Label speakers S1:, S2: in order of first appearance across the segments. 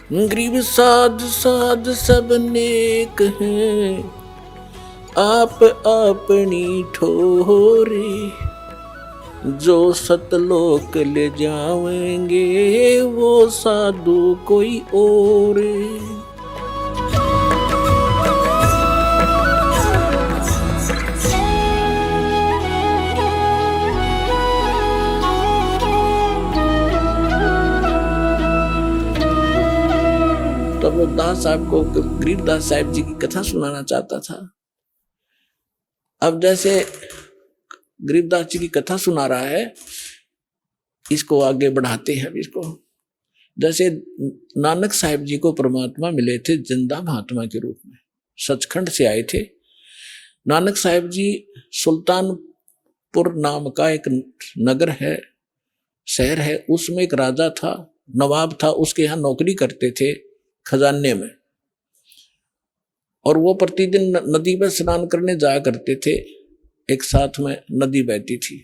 S1: गरीब साध साध सब नेक हैं, आप अपनी ठोरे, जो सतलोक ले जाएंगे वो साधु कोई और। तो वो दास साहब को गरीबदास साहब जी की कथा सुनाना चाहता था। अब जैसे गरीबदास जी की कथा सुना रहा है, इसको आगे बढ़ाते हैं। इसको जैसे नानक साहब जी को परमात्मा मिले थे जिंदा महात्मा के रूप में, सचखंड से आए थे। नानक साहब जी सुल्तानपुर नाम का एक नगर है, शहर है, उसमें एक राजा था, नवाब था, उसके यहाँ नौकरी करते थे खजाने में। और वो प्रतिदिन नदी में स्नान करने जाया करते थे। एक साथ में नदी बहती थी,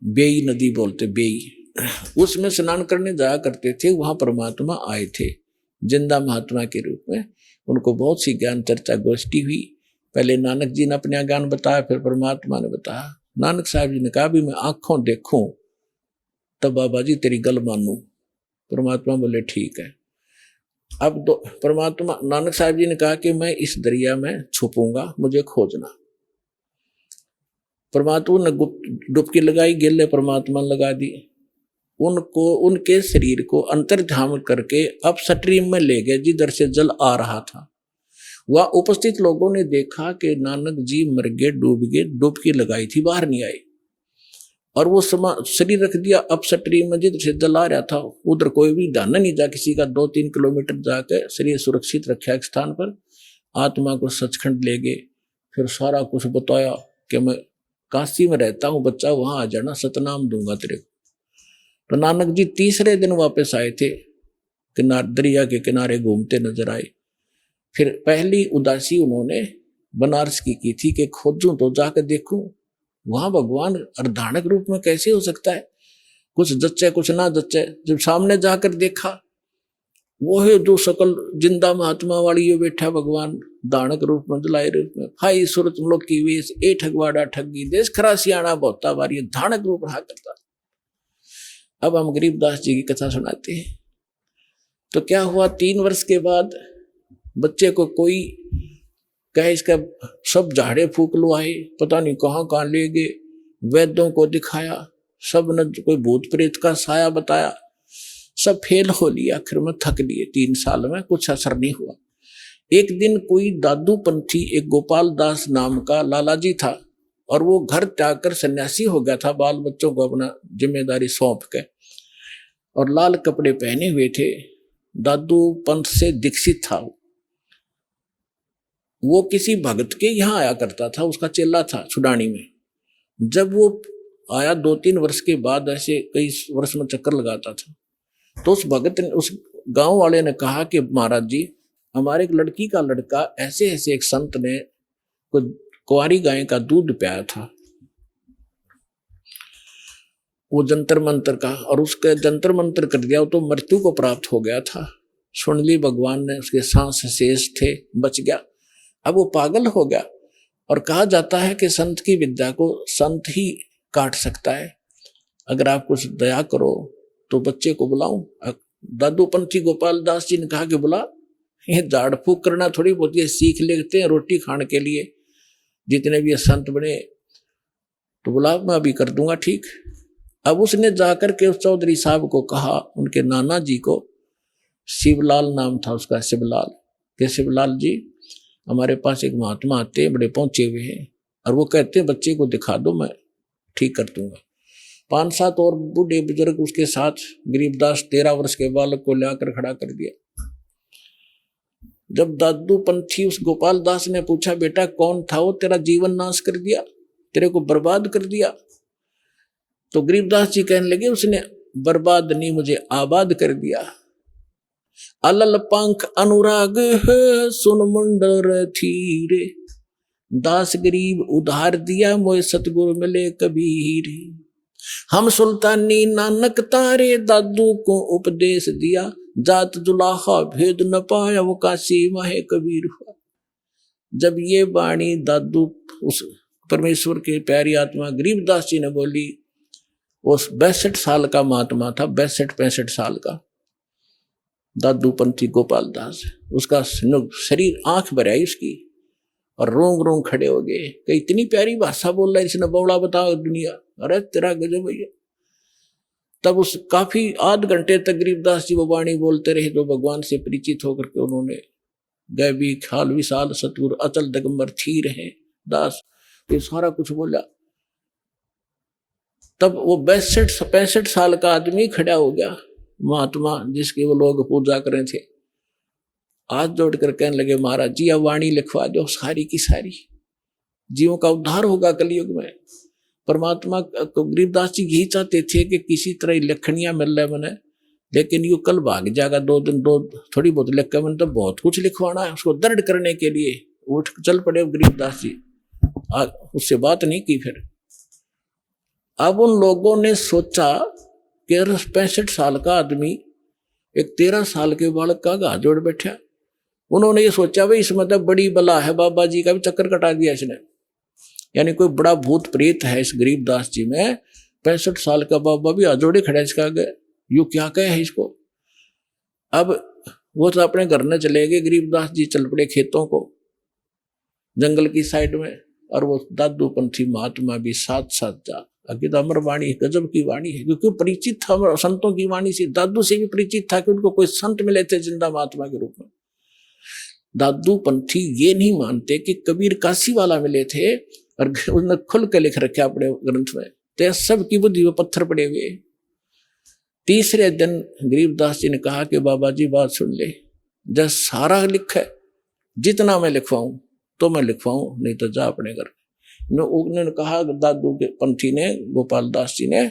S1: बेई नदी बोलते, बेई, उसमें स्नान करने जाया करते थे। वहां परमात्मा आए थे जिंदा महात्मा के रूप में। उनको बहुत सी ज्ञान चर्चा गोष्ठी हुई। पहले नानक जी ने अपना ज्ञान बताया, फिर परमात्मा ने बताया। नानक साहब जी ने कहा भी मैं आंखों देखूं तब बाबा जी तेरी गल मानू। परमात्मा बोले ठीक है। अब तो परमात्मा, नानक साहब जी ने कहा कि मैं इस दरिया में छुपूंगा, मुझे खोजना। परमात्मा ने डुबकी लगाई, गिल्ले परमात्मा ने लगा दी। उनको, उनके शरीर को अंतर्ध्यान करके अब स्ट्रीम में ले गए जिधर से जल आ रहा था। वह उपस्थित लोगों ने देखा कि नानक जी मर गए, डूब गए, डुबकी लगाई थी, बाहर नहीं आए। और वो शरीर रख दिया अब स्ट्रीम में जिधर से जल आ रहा था। उधर कोई भी ध्यान नहीं जा किसी का। 2-3 किलोमीटर जाकर शरीर सुरक्षित रखा एक स्थान पर। आत्मा को सचखंड ले गए। फिर सारा कुछ बताया कि मैं काशी में रहता हूँ बच्चा, वहां आ जाना, सतनाम दूंगा तेरे को। तो नानक जी तीसरे दिन वापस आए थे, दरिया के किनारे घूमते नजर आए। फिर पहली उदासी उन्होंने बनारस की थी कि खोजूं तो जाकर देखूं वहां भगवान अर्धानक रूप में कैसे हो सकता है, कुछ जच्चे कुछ ना जच्चे। जब सामने जाकर देखा, वो है जो सकल जिंदा महात्मा वाली ये बैठा भगवान दानक रूप में, जलाए रूप में, भाई सूरत मुलक की वेश, ए ठगवाड़ा ठगी देश खरा सियाणा बहुता बारी, धानक रूप रहा करता। अब हम गरीबदास जी की कथा सुनाते हैं। तो क्या हुआ, 3 वर्ष के बाद बच्चे को कोई कहे इसका सब झाड़े फूक लो आए, पता नहीं कहाँ कहाँ ले गए, वैद्यों को दिखाया, सब ने कोई भूत प्रेत का साया बताया, सब फेल हो लिया। आखिर में थक लिए, 3 साल में कुछ असर नहीं हुआ। एक दिन कोई दादू पंथी, एक गोपाल दास नाम का लाला जी था, और वो घर त्याग कर सन्यासी हो गया था, बाल बच्चों को अपना जिम्मेदारी सौंप के, और लाल कपड़े पहने हुए थे। दादू पंथ से दीक्षित था। वो किसी भगत के यहाँ आया करता था, उसका चेला था छुडानी में। जब वो आया 2-3 वर्ष के बाद, ऐसे कई वर्ष में चक्कर लगाता था, तो उस भगत ने, उस गांव वाले ने कहा कि महाराज जी, हमारे एक लड़की का लड़का ऐसे ऐसे एक संत ने कुंवारी गाय का दूध पियाया था, वो जंतर मंत्र का, और उसके जंतर मंत्र कर दिया तो मृत्यु को प्राप्त हो गया था। सुन ली भगवान ने, उसके सांस शेष थे, बच गया। अब वो पागल हो गया। और कहा जाता है कि संत की विद्या को संत ही काट सकता है। अगर आप कुछ दया करो तो बच्चे को बुलाऊं। दादू पंथी गोपाल दास जी ने कहा कि बुला, ये झाड़ फूक करना थोड़ी बहुत ये सीख लेते हैं रोटी खाने के लिए, जितने भी ये संत बने, तो बुला, मैं अभी कर दूंगा ठीक। अब उसने जाकर के उस चौधरी साहब को कहा, उनके नाना जी को, शिवलाल नाम था उसका, शिवलाल, के शिवलाल जी, हमारे पास एक महात्मा आते हैं, बड़े पहुंचे हुए हैं, और वो कहते हैं बच्चे को दिखा दो, मैं ठीक कर दूंगा। 5-7 और बूढ़े बुजुर्ग उसके साथ। गरीबदास 13 वर्ष के बालक को लाकर खड़ा कर दिया। जब दादू पंथी उस गोपाल दास ने पूछा, बेटा कौन था वो, तेरा जीवन नाश कर दिया, तेरे को बर्बाद कर दिया? तो गरीबदास जी कहने लगे, उसने बर्बाद नहीं, मुझे आबाद कर दिया। अलल पंख अनुराग है, सुन मुंडर थीरे, दास गरीब उधार दिया, मोए सतगुरु मिले कबीर। हम सुल्तानी नानक तारे दादू को उपदेश दिया, जात जुलाहा भेद न पाया वो काशी माहे कबीर हुआ। जब ये वाणी दादू उस परमेश्वर के प्यारी आत्मा गरीबदास जी ने बोली, उस 62 साल का महात्मा था, 62-65 साल का दादू पंथी गोपाल दास। उसका शरीर आंख भर आई उसकी और रोंग रोंग खड़े हो गए कि इतनी प्यारी भाषा बोल रहा है इसने, बौड़ा बताओ दुनिया, अरे तेरा गजब भैया। तब उस काफी आध घंटे तक गरीबदास जी वो वाणी बोलते रहे, तो भगवान से परिचित होकर के उन्होंने गैबी खाल विशाल सतगुरु अचल दिगंबर थी रहे दास, ये सारा कुछ बोला। तब वो 62-65 साल का आदमी खड़ा हो गया, महात्मा जिसके वो लोग पूजा कर रहे थे, हाथ जोड़ कर कहने लगे, महाराज जी अब वाणी लिखवा दो सारी की सारी, जीवों का उद्धार होगा कलयुग में। परमात्मा को गरीबदास जी यही चाहते थे कि किसी तरह लखनियां मिल रहे मैंने, लेकिन यू कल भाग जाएगा 2 दिन, थोड़ी बहुत लिख के मैंने तो बहुत कुछ लिखवाना है। उसको दृढ़ करने के लिए उठ चल पड़े गरीबदास जी, उससे बात नहीं की। फिर अब उन लोगों ने सोचा कि 65 साल का आदमी एक 13 साल के बालक का घात जोड़ बैठा। उन्होंने ये सोचा भाई इसमें तो बड़ी बला है, बाबा जी का भी चक्कर कटा दिया इसने, यानी कोई बड़ा भूत प्रेत है इस गरीबदास जी में। 65 साल का बाबा भी अजोड़े खड़ा इसका आगे, यू क्या कहे है इसको। अब वो तो अपने घर में चले गए, गरीबदास जी चल पड़े खेतों को, जंगल की साइड में, और वो दादू पंथी महात्मा भी साथ साथ जा। आगे तो अमर वाणी गजब की वाणी है, क्योंकि परिचित था संतों की वाणी से, दादू से भी परिचित था कि उनको कोई संत मिले थे जिंदा महात्मा के रूप में। दादू पंथी ये नहीं मानते कि कबीर काशी वाला मिले थे, और उसने खुल के लिख रखे अपने ग्रंथ में, तो सब की बुद्धि वो पत्थर पड़े हुए। तीसरे दिन गरीबदास जी ने कहा कि बाबा जी बात सुन ले, जब सारा लिखा है जितना मैं लिखवाऊं तो मैं लिखवाऊं, नहीं तो जा अपने घर। उन्होंने कहा दादू के पंथी ने, गोपाल दास जी ने,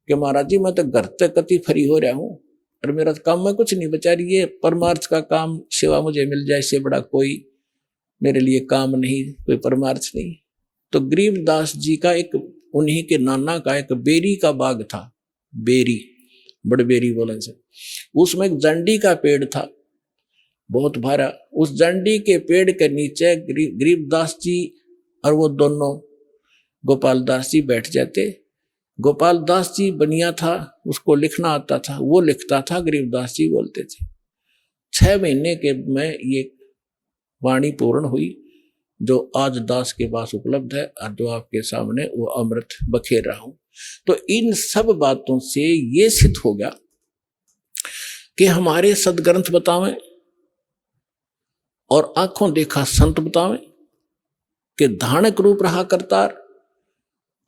S1: कि महाराज जी मैं तो घर तक कति फरी हो रहा हूं और मेरा काम में कुछ नहीं बचा रही है, परमार्थ का काम सेवा मुझे मिल जाए, इससे बड़ा कोई मेरे लिए काम नहीं, कोई परमार्थ नहीं। तो गरीबदास जी का एक, उन्हीं के नाना का एक बेरी का बाग था, बेरी, बड़ बेरी बोले से, उसमें एक जंडी का पेड़ था बहुत भारा। उस जंडी के पेड़ के नीचे गरीबदास जी और वो दोनों गोपाल दास जी बैठ जाते। गोपाल दास जी बनिया था, उसको लिखना आता था, वो लिखता था, गरीबदास जी बोलते थे। 6 महीने के में ये वाणी पूर्ण हुई जो आज दास के पास उपलब्ध है, और जो आपके सामने वो अमृत बखेर रहा हूं। तो इन सब बातों से ये सिद्ध हो गया कि हमारे सदग्रंथ बतावें और आंखों देखा संत बतावें कि धानक रूप रहा करतार।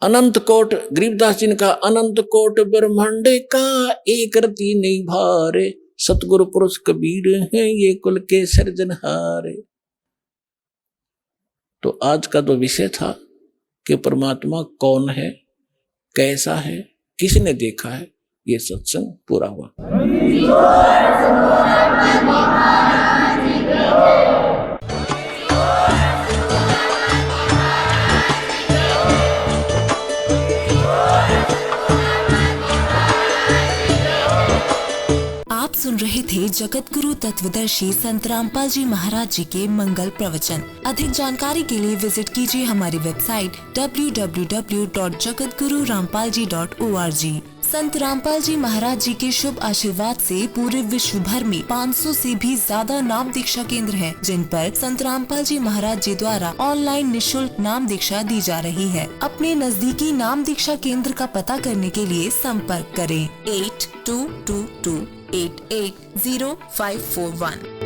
S1: अनंत कोट, गरीबदास जी ने कहा, अनंत कोट ब्रह्मांड का एक रति नहीं भारे, सतगुरु पुरुष कबीर हैं ये कुल के सृजनहारे। तो आज का तो विषय था कि परमात्मा कौन है, कैसा है, किसने देखा है, ये सत्संग पूरा हुआ।
S2: सुन रहे थे जगत गुरु तत्वदर्शी संत रामपाल जी महाराज जी के मंगल प्रवचन। अधिक जानकारी के लिए विजिट कीजिए हमारी वेबसाइट www.jagatgururampalji.org। संत रामपाल जी महाराज जी के शुभ आशीर्वाद से पूरे विश्व भर में 500 से भी ज्यादा नाम दीक्षा केंद्र हैं, जिन पर संत रामपाल जी महाराज जी द्वारा ऑनलाइन निःशुल्क नाम दीक्षा दी जा रही है। अपने नजदीकी नाम दीक्षा केंद्र का पता करने के लिए संपर्क करें 8222880541।